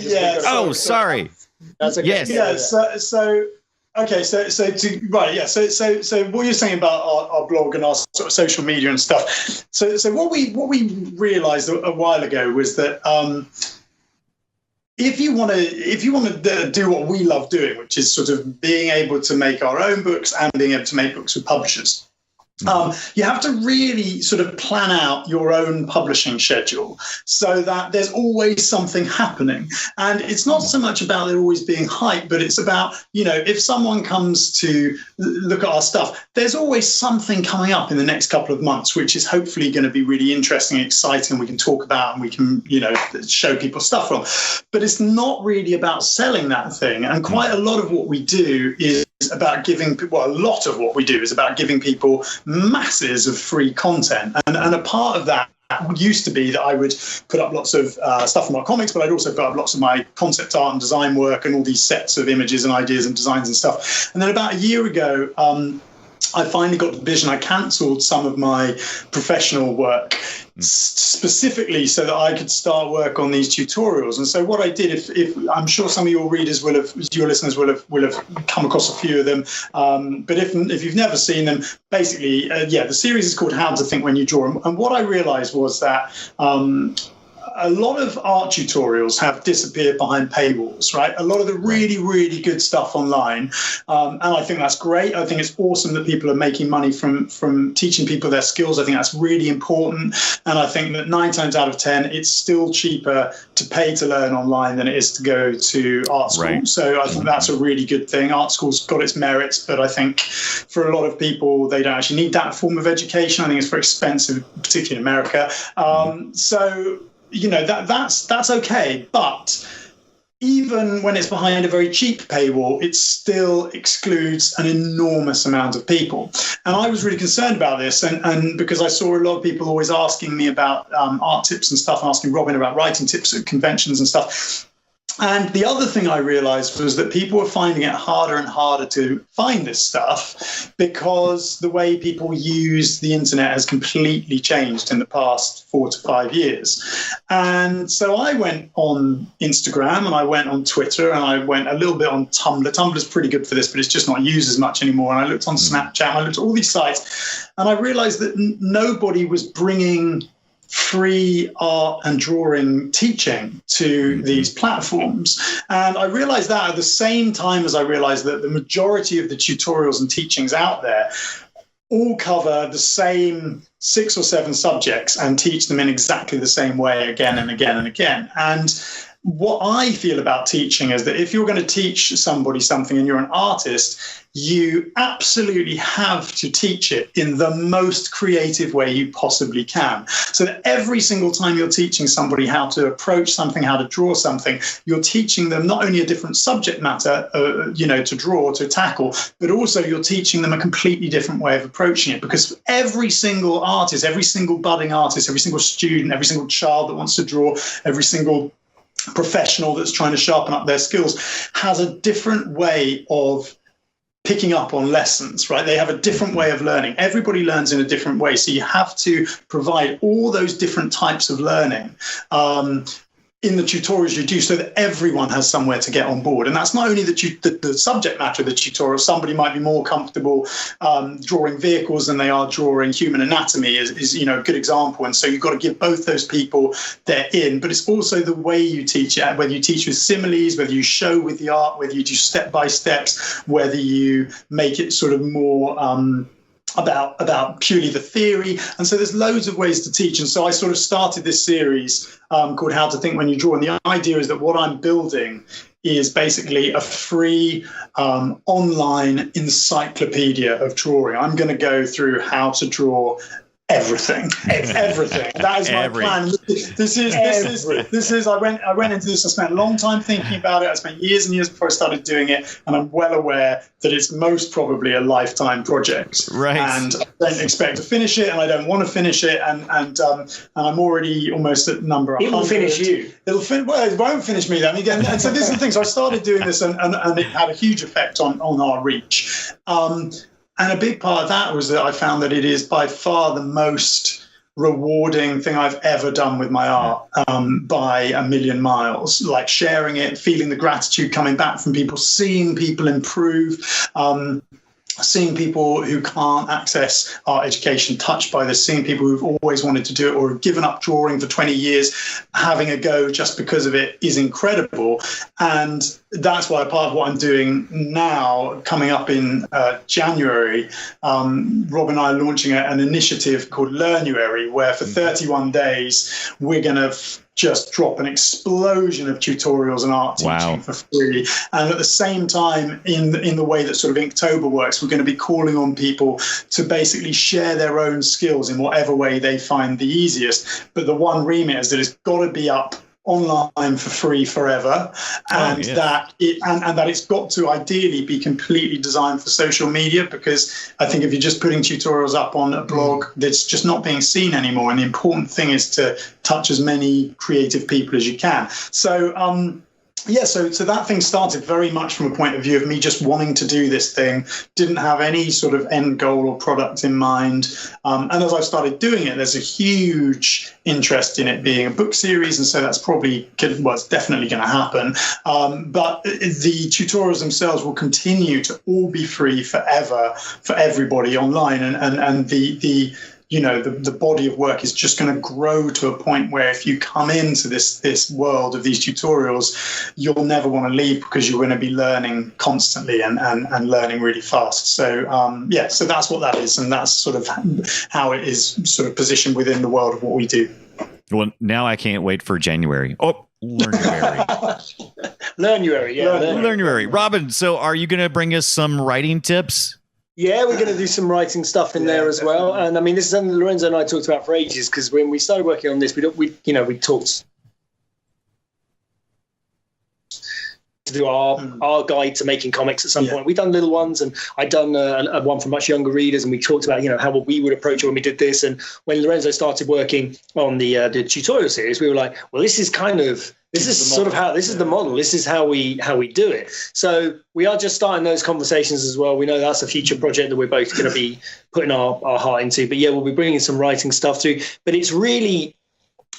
Sorry. That's okay. Yes. Yeah. So what you're saying about our blog and our sort of social media and stuff. So what we realized a while ago was that if you want to do what we love doing, which is sort of being able to make our own books and being able to make books with publishers, you have to really sort of plan out your own publishing schedule so that there's always something happening. And it's not so much about there always being hype, but it's about, if someone comes to look at our stuff, there's always something coming up in the next couple of months, which is hopefully going to be really interesting and exciting. We can talk about and we can, show people stuff from. But it's not really about selling that thing. And quite a lot of what we do is about giving people masses of free content, and a part of that used to be that I would put up lots of stuff from our comics, but I'd also put up lots of my concept art and design work and all these sets of images and ideas and designs and stuff. And then about a year ago, I finally got the vision. I cancelled some of my professional work specifically so that I could start work on these tutorials. And so what I did, if I'm sure some of your listeners will have come across a few of them, but if you've never seen them, basically, the series is called How to Think When You Draw. And what I realized was that a lot of art tutorials have disappeared behind paywalls, right? A lot of the really, really good stuff online. And I think that's great. I think it's awesome that people are making money from teaching people their skills. I think that's really important. And I think that 9 times out of 10, it's still cheaper to pay to learn online than it is to go to art school. Right. So I think that's a really good thing. Art school's got its merits, but I think for a lot of people, they don't actually need that form of education. I think it's very expensive, particularly in America. That's okay, but even when it's behind a very cheap paywall, it still excludes an enormous amount of people. And I was really concerned about this, and because I saw a lot of people always asking me about art tips and stuff, and asking Robin about writing tips at conventions and stuff. And the other thing I realized was that people were finding it harder and harder to find this stuff because the way people use the internet has completely changed in the past 4 to 5 years. And so I went on Instagram and I went on Twitter and I went a little bit on Tumblr. Tumblr's pretty good for this, but it's just not used as much anymore. And I looked on Snapchat, and I looked at all these sites, and I realized that nobody was bringing free art and drawing teaching to these platforms. And I realized that at the same time as I realized that the majority of the tutorials and teachings out there all cover the same 6 or 7 subjects and teach them in exactly the same way again and again and again. And what I feel about teaching is that if you're going to teach somebody something and you're an artist, you absolutely have to teach it in the most creative way you possibly can. So that every single time you're teaching somebody how to approach something, how to draw something, you're teaching them not only a different subject matter, to draw, to tackle, but also you're teaching them a completely different way of approaching it. Because every single artist, every single budding artist, every single student, every single child that wants to draw, every single professional that's trying to sharpen up their skills has a different way of picking up on lessons, right? They have a different way of learning. Everybody learns in a different way. So you have to provide all those different types of learning in the tutorials you do so that everyone has somewhere to get on board. And that's not only the subject matter of the tutorial. Somebody might be more comfortable drawing vehicles than they are drawing human anatomy is a good example. And so you've got to give both those people their in, but it's also the way you teach it, whether you teach with similes, whether you show with the art, whether you do step-by-steps, whether you make it sort of more about purely the theory. And so there's loads of ways to teach. And so I sort of started this series called How to Think When You Draw. And the idea is that what I'm building is basically a free online encyclopedia of drawing. I'm going to go through how to draw everything. Everything. That is my plan. This is. I went into this. I spent a long time thinking about it. I spent years and years before I started doing it, and I'm well aware that it's most probably a lifetime project. Right. And I don't expect to finish it, and I don't want to finish it, and I'm already almost at number 100. It will finish you. Well, it won't finish me then again. And so this is the thing. So I started doing this, and it had a huge effect on our reach. And a big part of that was that I found that it is by far the most rewarding thing I've ever done with my art by a million miles. Like sharing it, feeling the gratitude coming back from people, seeing people improve, seeing people who can't access art education touched by this, seeing people who've always wanted to do it or have given up drawing for 20 years, having a go just because of it is incredible. And that's why part of what I'm doing now, coming up in January, Rob and I are launching an initiative called Learnuary, where for 31 days, we're going to just drop an explosion of tutorials and art teaching for free. And at the same time, in the way that sort of Inktober works, we're going to be calling on people to basically share their own skills in whatever way they find the easiest. But the one remit is that it's got to be up online for free forever, and that it's got to ideally be completely designed for social media, because I think if you're just putting tutorials up on a blog, that's just not being seen anymore. And the important thing is to touch as many creative people as you can. So so that thing started very much from a point of view of me just wanting to do this thing, didn't have any sort of end goal or product in mind. And as I've started doing it, there's a huge interest in it being a book series. And so that's it's definitely going to happen. But the tutorials themselves will continue to all be free forever for everybody online. And the body of work is just going to grow to a point where if you come into this world of these tutorials, you'll never want to leave, because you're going to be learning constantly and learning really fast. So, so that's what that is. And that's sort of how it is sort of positioned within the world of what we do. Well, now I can't wait for January. Oh, Learnuary. Learnuary, yeah. Learnuary. Robin, so are you going to bring us some writing tips? Yeah, we're going to do some writing stuff in there as well. And I mean, this is something Lorenzo and I talked about for ages, because when we started working on this, we talked to do our guide to making comics at some point. We've done little ones, and I'd done one for much younger readers, and we talked about how we would approach it when we did this. And when Lorenzo started working on the tutorial series, we were like, well, this is the model. This is how we do it. So we are just starting those conversations as well. We know that's a future project that we're both going to be putting our heart into. But yeah, we'll be bringing some writing stuff through. But it's really,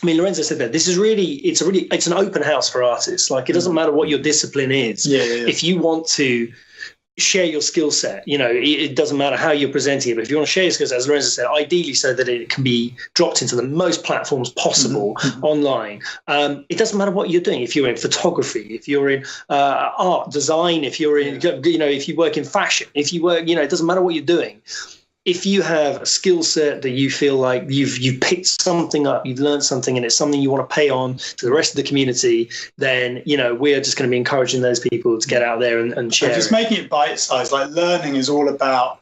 I mean, Lorenzo said that it's an open house for artists. Like, it doesn't matter what your discipline is. If you want to share your skill set. It doesn't matter how you're presenting it, but if you want to share your skill set, as Lorenzo said, ideally so that it can be dropped into the most platforms possible online. It doesn't matter what you're doing. If you're in photography, if you're in art, design, if you're in, if you work in fashion, if you work, it doesn't matter what you're doing. If you have a skill set that you feel like you've picked something up, you've learned something, and it's something you want to pay on to the rest of the community, then we're just going to be encouraging those people to get out there and share. Just making it bite-sized. Like learning is all about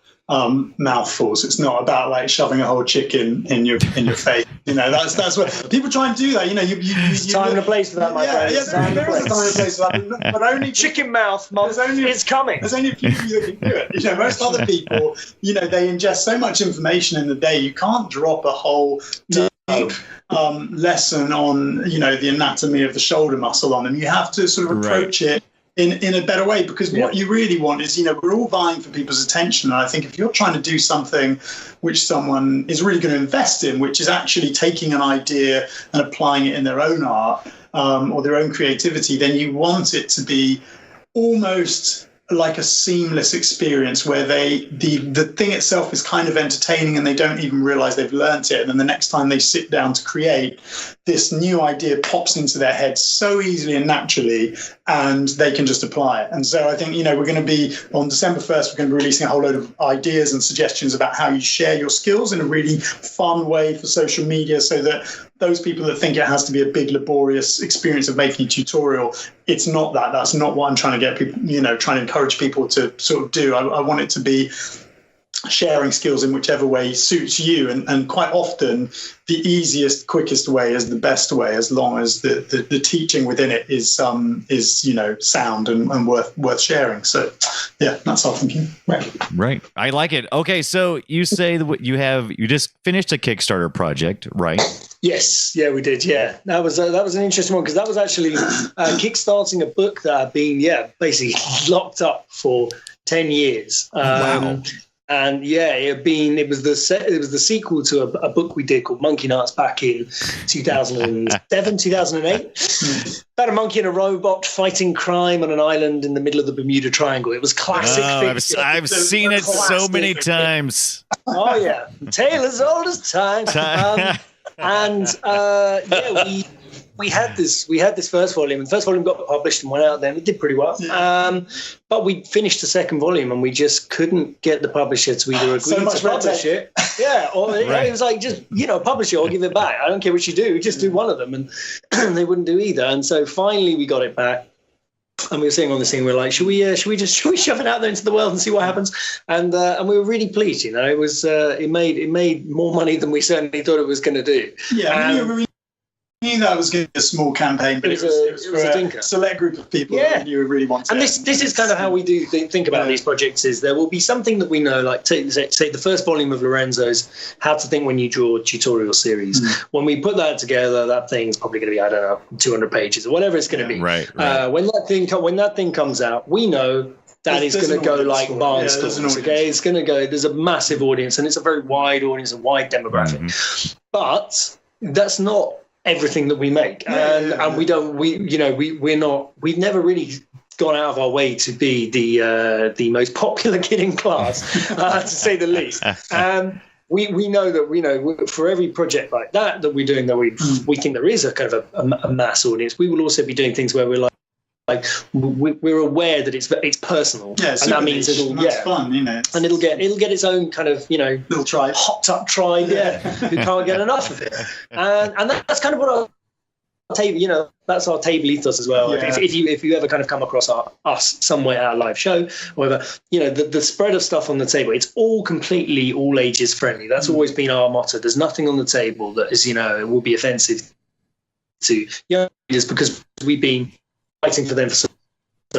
mouthfuls. It's not about like shoving a whole chicken in your face. That's what people try and do that. There's time and a place for that, my friend. Yeah, there is a time and a place for that, but only chicken mouth. It's coming. There's only a few of you that can do it. Most other people, they ingest so much information in the day. You can't drop a whole deep lesson on the anatomy of the shoulder muscle on them. You have to sort of approach it in a better way, because what you really want is, we're all vying for people's attention. And I think if you're trying to do something which someone is really going to invest in, which is actually taking an idea and applying it in their own art or their own creativity, then you want it to be almost like a seamless experience where the thing itself is kind of entertaining and they don't even realize they've learnt it. And then the next time they sit down to create, this new idea pops into their head so easily and naturally, and they can just apply it. And so I think, we're going to be on December 1st, we're going to be releasing a whole load of ideas and suggestions about how you share your skills in a really fun way for social media, so that those people that think it has to be a big laborious experience of making a tutorial, it's not that. That's not what I'm trying to get people, trying to encourage people to sort of do. I want it to be sharing skills in whichever way suits you, and quite often the easiest, quickest way is the best way, as long as the teaching within it is sound and worth sharing. So that's our thinking. Right. I like it. Okay, so you say that you just finished a Kickstarter project, right? Yes, we did. Yeah, that was an interesting one, because that was actually kickstarting a book that had been basically locked up for 10 years. Wow. And it was the sequel to a book we did called Monkey Nuts back in 2007, 2008. About a monkey and a robot fighting crime on an island in the middle of the Bermuda Triangle. It was classic. I've seen it so many times. Oh yeah, tale as old as time. We had this first volume, and the first volume got published and went out then. It did pretty well. But we finished the second volume, and we just couldn't get the publisher to either agree to publish it. Or it was like, just, publish it or give it back. I don't care what you do, just do one of them. And they wouldn't do either. And so finally we got it back. And we were sitting on this thing. We were like, should we shove it out there into the world and see what happens? And we were really pleased. It was it made more money than we certainly thought it was going to do. We knew that was going to be a small campaign, but it was for a select group of people that you really wanted. And this is kind of how we do think about these projects. Is there will be something that we know, like say the first volume of Lorenzo's How to Think When You Draw tutorial series. When we put that together, that thing's probably going to be 200 pages or whatever it's going to be. Right. When that thing comes out, we know that is going to go like barnstorms. Okay, it's going to go. There's a massive audience, and it's a very wide audience, a wide demographic. But that's not everything that we make, and we've never really gone out of our way to be the most popular kid in class, to say the least. We know that for every project like that we're doing, that we think there is a kind of a mass audience. We will also be doing things where we're like we're aware that it's personal, and that means it'll fun, and it'll get its own kind of little tribe, hopped up tribe, who can't get enough of it, and that's kind of what our table, that's our table ethos as well. If you ever kind of come across us somewhere at a live show, or whatever, the spread of stuff on the table, it's all completely all ages friendly. That's always been our motto. There's nothing on the table that is it will be offensive to young readers, because we've been fighting for them for so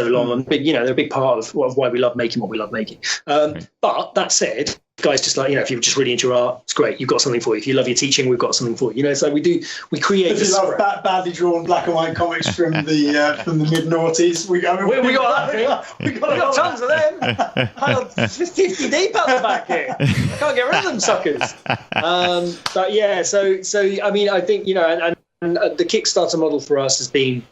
long, and they're a big part of why we love making what we love making. But that said, guys, just like if you're just really into your art, it's great. You've got something for you. If you love your teaching, we've got something for you. It's like we create. If you love badly drawn black and white comics from the mid noughties, we got tons of them. Piled 50 deep out the back here. I can't get rid of them suckers. But so I mean, I think and the Kickstarter model for us has been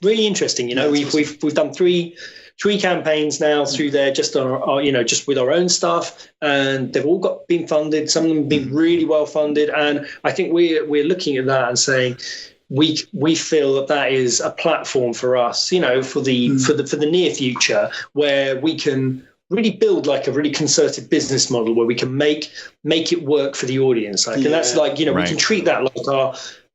really interesting. We've done three three campaigns now through there, just on our, just with our own stuff, and they've all been funded. Some of them have been really well funded, and I think we're looking at that and saying we feel that is a platform for us, for the near future, where we can really build like a really concerted business model where we can make it work for the audience. And that's like, we can treat that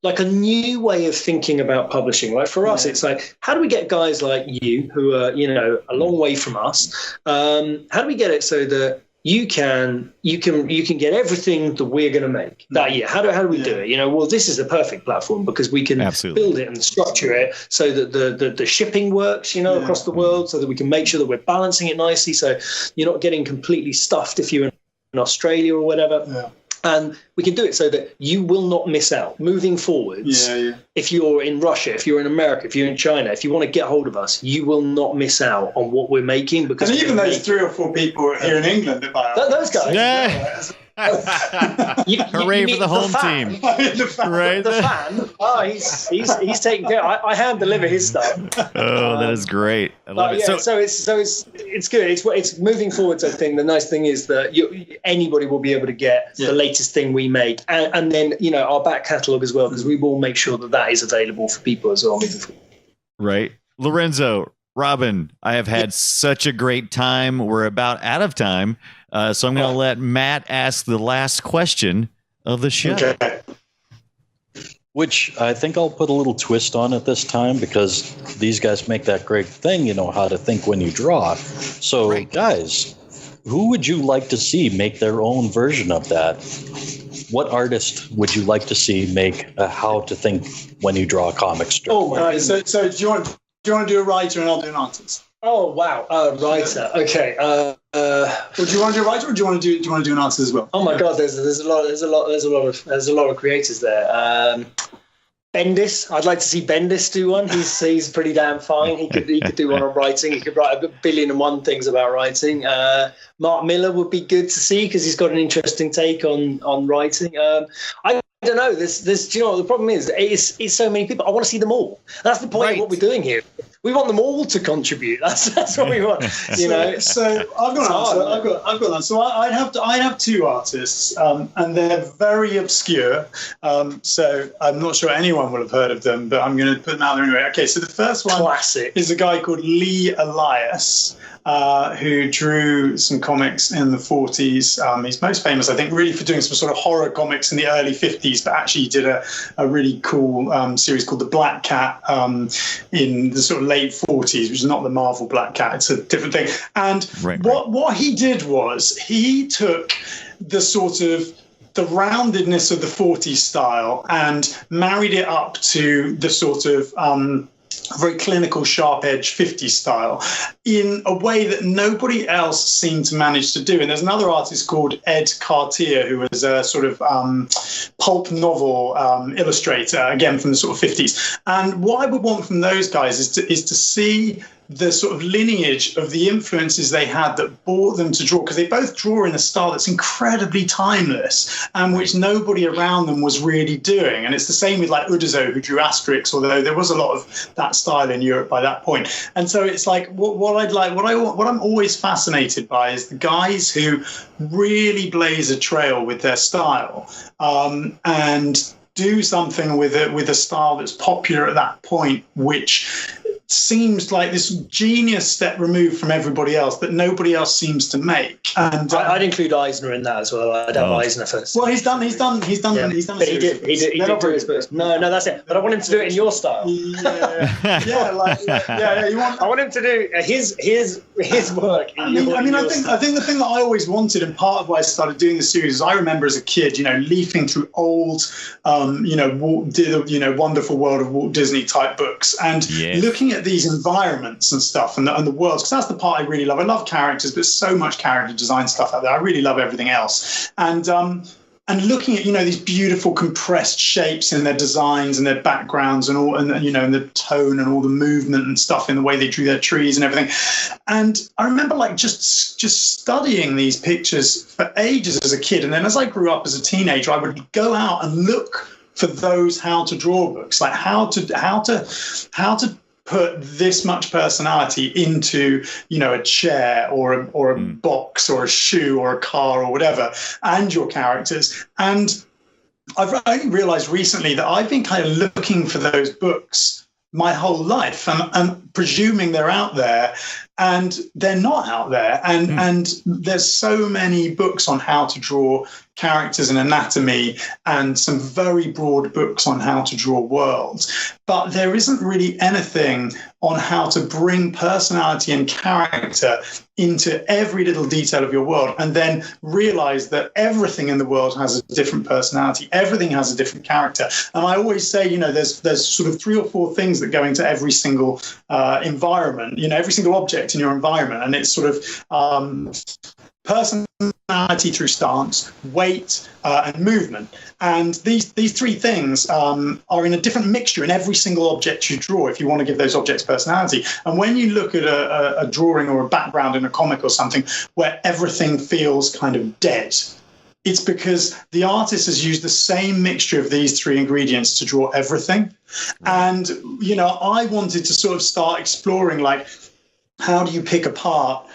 like a new way of thinking about publishing. Like for us, it's like, how do we get guys like you who are, a long way from us? How do we get it so that you can get everything that we're going to make that year? How do we do it? Well, this is a perfect platform because we can build it and structure it so that the shipping works, across the world, so that we can make sure that we're balancing it nicely. So you're not getting completely stuffed if you're in Australia or whatever. Yeah. And we can do it so that you will not miss out moving forwards. If you're in Russia, if you're in America, if you're in China, if you want to get hold of us, you will not miss out on what we're making. Because and even those 3 or 4 people here in England that buy those guys. Yeah. Hooray for the home team. The fan. Oh, he's taking care. I hand deliver his stuff. Oh, that is great. I love it. So it's good. It's moving forwards. I think the nice thing is that anybody will be able to get the latest thing we make, and then our back catalogue as well, because we will make sure that is available for people as well moving forward. Right, Lorenzo, Robin, I have had such a great time. We're about out of time. So I'm going to let Matt ask the last question of the show. Okay. Which I think I'll put a little twist on at this time because these guys make that great thing, how to think when you draw. So, guys, who would you like to see make their own version of that? What artist would you like to see make a how to think when you draw a comic strip? Oh, my. So do you want to do a writer and I'll do an artist? Oh wow, writer. Okay. Well, do you want to do a writer, or do you want to do an artist as well? Oh my God, there's a lot of creators there. Bendis, I'd like to see Bendis do one. He's pretty damn fine. He could do one on writing. He could write 1,000,001 things about writing. Mark Miller would be good to see because he's got an interesting take on writing. I don't know. There's do you know what the problem is? It's so many people. I want to see them all. That's the point of what we're doing here. We want them all to contribute. That's what we want. So I've got an answer. I've got an answer. So I have 2 artists, and they're very obscure. So I'm not sure anyone will have heard of them, but I'm going to put them out there anyway. Okay. So the first one is a guy called Lee Elias, who drew some comics in the 40s. He's most famous, I think, really for doing some sort of horror comics in the early 50s, but actually he did a really cool series called The Black Cat in the sort of late 40s, which is not the Marvel Black Cat. It's a different thing. And what he did was he took the sort of the roundedness of the 40s style and married it up to the sort of very clinical, sharp-edged 50s style in a way that nobody else seemed to manage to do. And there's another artist called Ed Cartier, who was a sort of pulp novel illustrator, again from the sort of 50s. And what I would want from those guys is to see the sort of lineage of the influences they had that brought them to draw, because they both draw in a style that's incredibly timeless and which nobody around them was really doing. And it's the same with like Uderzo, who drew Asterix, although there was a lot of that style in Europe by that point. And so it's like what I'm always fascinated by is the guys who really blaze a trail with their style and do something with a style that's popular at that point, which seems like this genius step removed from everybody else that nobody else seems to make. And I'd include Eisner in that as well. I'd have Eisner first. Well, he's done. He did do his first. No, that's it. But I want him to do it in your style. You want. I want him to do his work. I think the thing that I always wanted, and part of why I started doing the series, is I remember as a kid, leafing through old, Wonderful World of Walt Disney type books and looking at these environments and stuff and the worlds, because that's the part I really love. I love characters, but so much character design stuff out there. I really love everything else. And looking at these beautiful compressed shapes in their designs and their backgrounds and all, and the tone and all the movement and stuff in the way they drew their trees and everything. And I remember just studying these pictures for ages as a kid. And then as I grew up as a teenager, I would go out and look for those how to draw books, like how to put this much personality into, a chair or a box or a shoe or a car or whatever, and your characters. And I realized recently that I've been kind of looking for those books my whole life and presuming they're out there, and they're not out there. And there's so many books on how to draw characters and anatomy, and some very broad books on how to draw worlds. But there isn't really anything on how to bring personality and character into every little detail of your world, and then realize that everything in the world has a different personality. Everything has a different character. And I always say, there's sort of 3 or 4 things that go into every single environment, every single object in your environment. And it's sort of personality through stance, weight, and movement. And these 3 things are in a different mixture in every single object you draw if you want to give those objects personality. And when you look at a drawing or a background in a comic or something where everything feels kind of dead, it's because the artist has used the same mixture of these 3 ingredients to draw everything. And, I wanted to sort of start exploring, like, how do you pick apart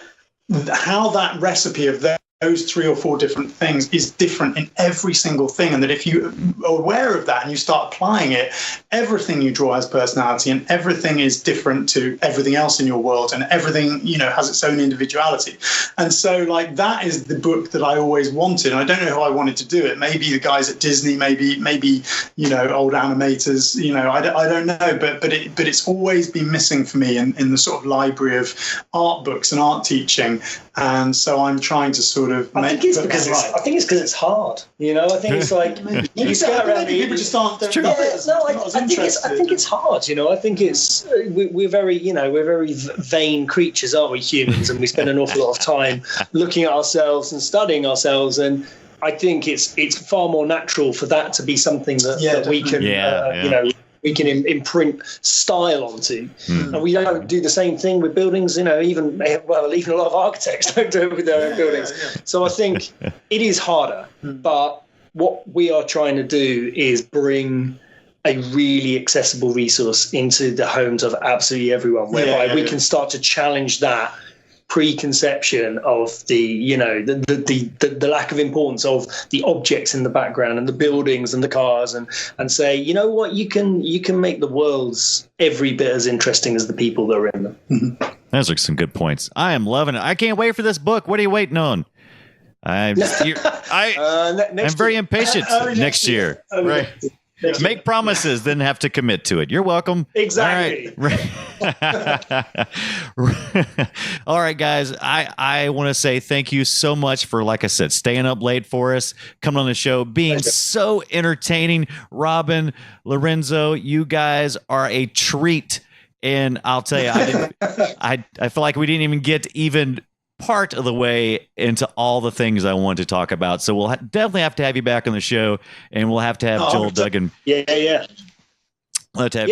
how that recipe of those 3 or 4 different things is different in every single thing, and that if you are aware of that and you start applying it, everything you draw has personality, and everything is different to everything else in your world, and everything has its own individuality. And so, like, that is the book that I always wanted. And I don't know how I wanted to do it. Maybe the guys at Disney, maybe old animators. I don't know. But it's always been missing for me in the sort of library of art books and art teaching. And so I'm trying to sort of. I think it's because it's hard. I think it's like you get around the people just aren't. I think it's hard. I think it's we're very vain creatures, aren't we, humans? And we spend an awful lot of time looking at ourselves and studying ourselves. And I think it's far more natural for that to be something that we can we can imprint style onto. And we don't do the same thing with buildings, even a lot of architects don't do it with their own buildings. So I think it is harder, but what we are trying to do is bring a really accessible resource into the homes of absolutely everyone, whereby we can start to challenge that preconception of the lack of importance of the objects in the background and the buildings and the cars, and say, what, you can make the worlds every bit as interesting as the people that are in them. Those are some good points. I am loving it. I can't wait for this book. What are you waiting on? I'm very impatient next year. Right. Make promises, then have to commit to it. You're welcome. Exactly. All right, all right, guys. I want to say thank you so much for, like I said, staying up late for us, coming on the show, being so entertaining. Robin, Lorenzo, you guys are a treat. And I'll tell you, I feel like we didn't even get even part of the way into all the things I want to talk about. So we'll definitely have to have you back on the show, and we'll have to have Joel Doogan. Yeah.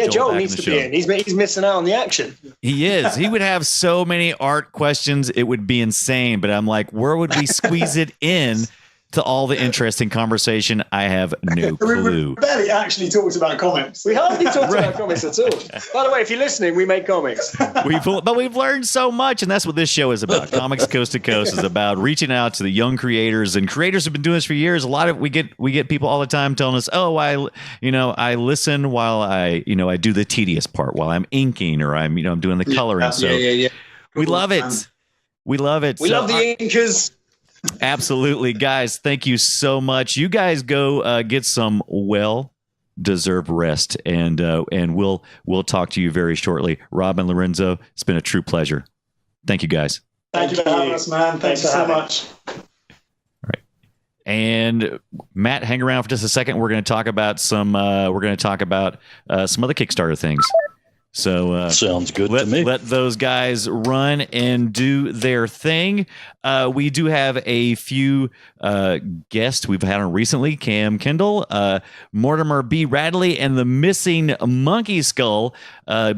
Joel needs to be in. He's missing out on the action. He is. He would have so many art questions. It would be insane. But I'm like, where would we squeeze it in to all the interesting conversation? I have no clue. We barely actually talked about comics. We hardly talked about comics at all. By the way, if you're listening, we make comics. But we've learned so much, and that's what this show is about. Comics Coast to Coast is about reaching out to the young creators, and creators have been doing this for years. A lot of we get people all the time telling us, "Oh, I listen while I do the tedious part, while I'm inking, or I'm doing the coloring." We love it. We love it. We love the inkers. Absolutely, guys. Thank you so much. You guys go get some well-deserved rest, and we'll talk to you very shortly. Robin, Lorenzo, it's been a true pleasure. Thank you, guys. Thank you for having us, man. Thanks so much. All right, and Matt, hang around for just a second. We're going to talk about some. We're going to talk about some other Kickstarter things. So sounds good to me. Let those guys run and do their thing. We do have a few guests we've had on recently: Cam Kendall, Mortimer B. Radley, and the missing monkey skull.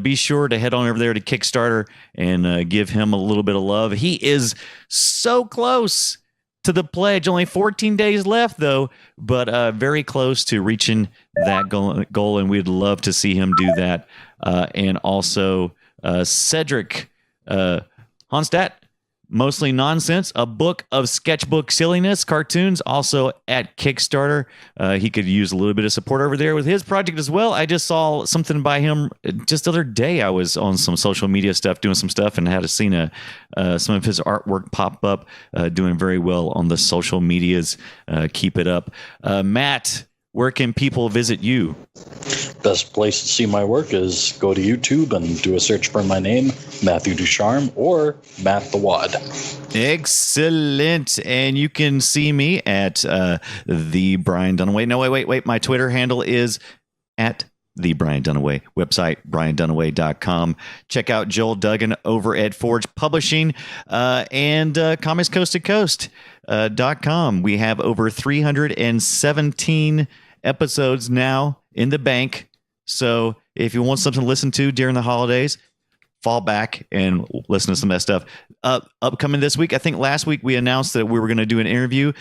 Be sure to head on over there to Kickstarter and give him a little bit of love. He is so close to the pledge. Only 14 days left, though, but very close to reaching that goal, and we'd love to see him do that. and also Cedric Honstadt, Mostly Nonsense, a book of sketchbook silliness, cartoons, also at Kickstarter. He could use a little bit of support over there with his project as well. I just saw something by him just the other day. I was on some social media stuff, doing some stuff, and had seen some of his artwork pop up, doing very well on the social medias. Keep it up. Matt, where can people visit you? Best place to see my work is go to YouTube and do a search for my name, Matthew Ducharme, or Matt the Wad. Excellent. And you can see me at the Brian Dunaway. No, wait. My Twitter handle is at the Brian Dunaway. Website, briandunaway.com. Check out Joel Duggan over at Forge Publishing and Comics Coast to Coast.com. We have over 317 episodes now in the bank. So if you want something to listen to during the holidays, fall back and listen to some of that stuff. Upcoming this week, I think last week we announced that we were going to do an interview.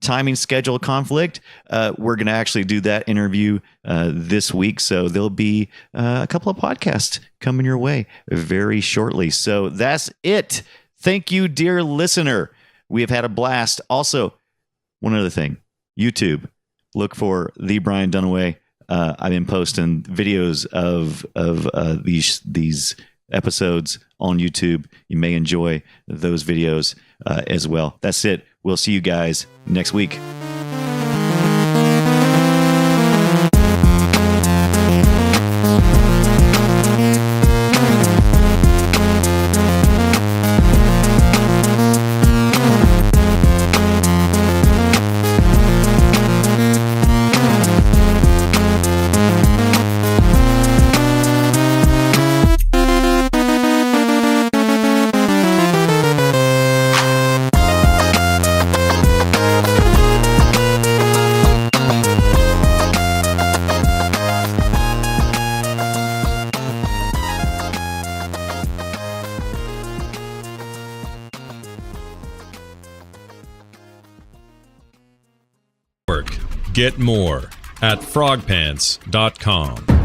Timing schedule conflict. We're going to actually do that interview this week. So there'll be a couple of podcasts coming your way very shortly. So that's it. Thank you, dear listener. We have had a blast. Also, one other thing, YouTube. Look for The Brian Dunaway. I've been posting videos of these episodes on YouTube. You may enjoy those videos as well. That's it. We'll see you guys next week. Get more at frogpants.com.